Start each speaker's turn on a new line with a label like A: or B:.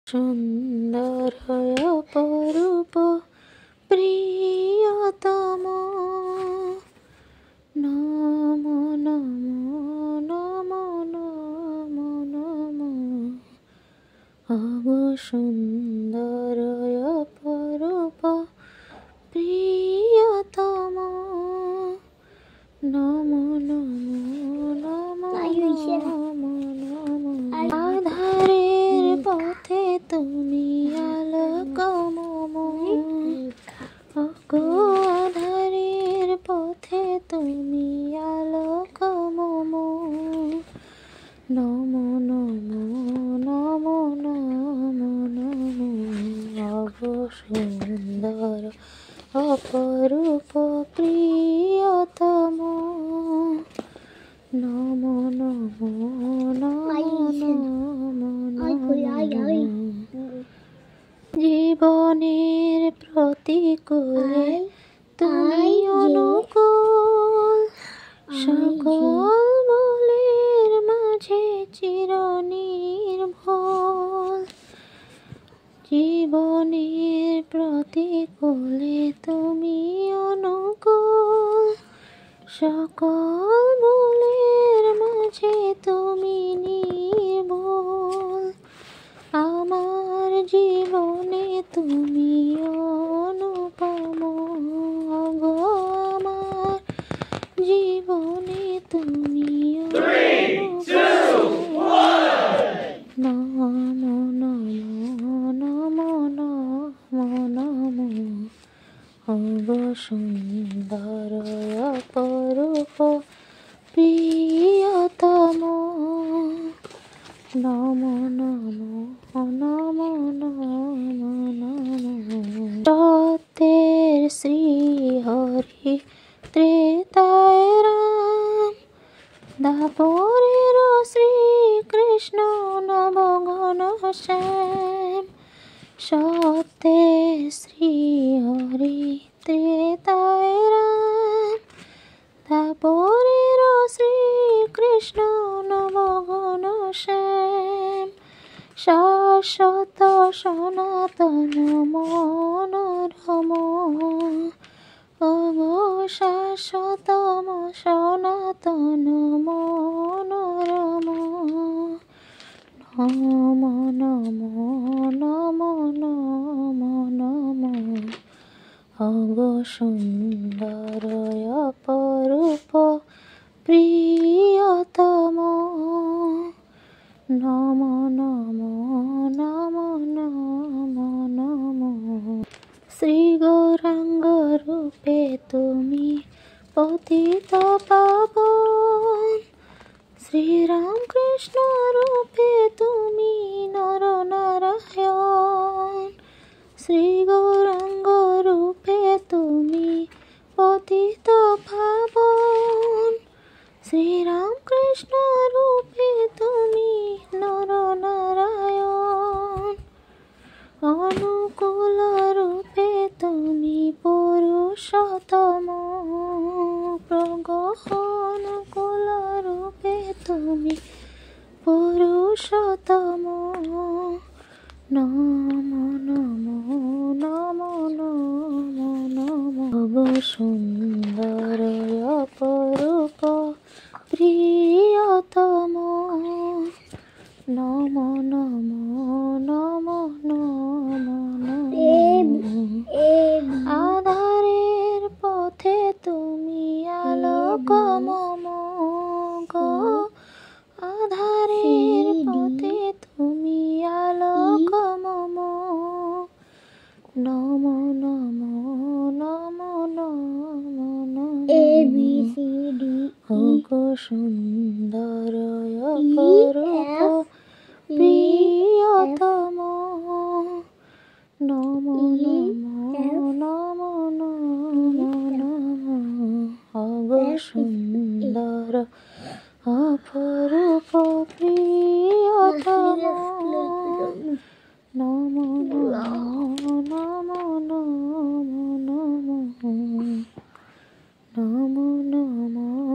A: সুন্দর অপরূপ প্রিয়তম নমো নমো নমো নমো নমো অগো সুন্দর অপরূপ প্রিয়তম নমো নমো নমো নমো নমো আধারের পথে তুমি আলোকমম অগো আধারের পথে তুমি আলোকমম নমো নমো নমো নমো নমো অগো সুন্দর অপরূপ প্রিয়তম নমো নমো নমো নমো জীবনের প্রতিকূলে তুমি অনুকূল সকল বলের মাঝে চিরনির্ভুল জীবনের প্রতিকূলে তুমি অনুকূল সকল বলের মাঝে তুমি নির্ভুল আমার জীবনে তুমি অনুপম গো আমার জীবনে তুমি নমো নমো নমো নমো নমো অগো সুন্দর অপরূপ প্রিয়তম নমো নমো নমো নমো নমো সত্যের শ্রী হরি ত্রেতায় রাম দাপরের শ্রীকৃষ্ণ নবঘন শ্যাম সত্যের শ্রী হরি ত্রেতায় রাম দাপরের শ্রীকৃষ্ণ নবঘন শ্যাম শাশ্বত সনাতন মনোরম অগো শাশ্বতম সনাতন মনোরম নমো নমো নমো নমো নমো অগো সুন্দর অপরূপ প্রিয়তম নমো নমো নমো নমো নমো শ্রী গৌরাঙ্গ রূপে তুমি পতিত পাবন শ্রীরামকৃষ্ণ রূপে তুমি নর নারায়ণ শ্রী গৌরাঙ্গ রূপে তুমি পতিত পাবন শ্রীরামকৃষ্ণ রূপে তুমি নর নারায়ণ অনুকূল রূপে তুমি পুরুষোত্তম অনুকূল রূপে তুমি পুরুষোত্তম নমো নমো নমো নমো নমো অগো সুন্দর অপরূপ প্রিয়তম নমো নমো নমো নমো নমো আধারের পথে তুমি আলোকমম গো আধারের পথে তুমি আলোকমম নমো নমো নমো নমো নমো অগো সুন্দর অপরূপ প্রিয়তম নমো নমো নমো নমো নমো অগো সুন্দর অপরূপ প্রিয়তম নমো নমো নমো নমো নমো নমো নমো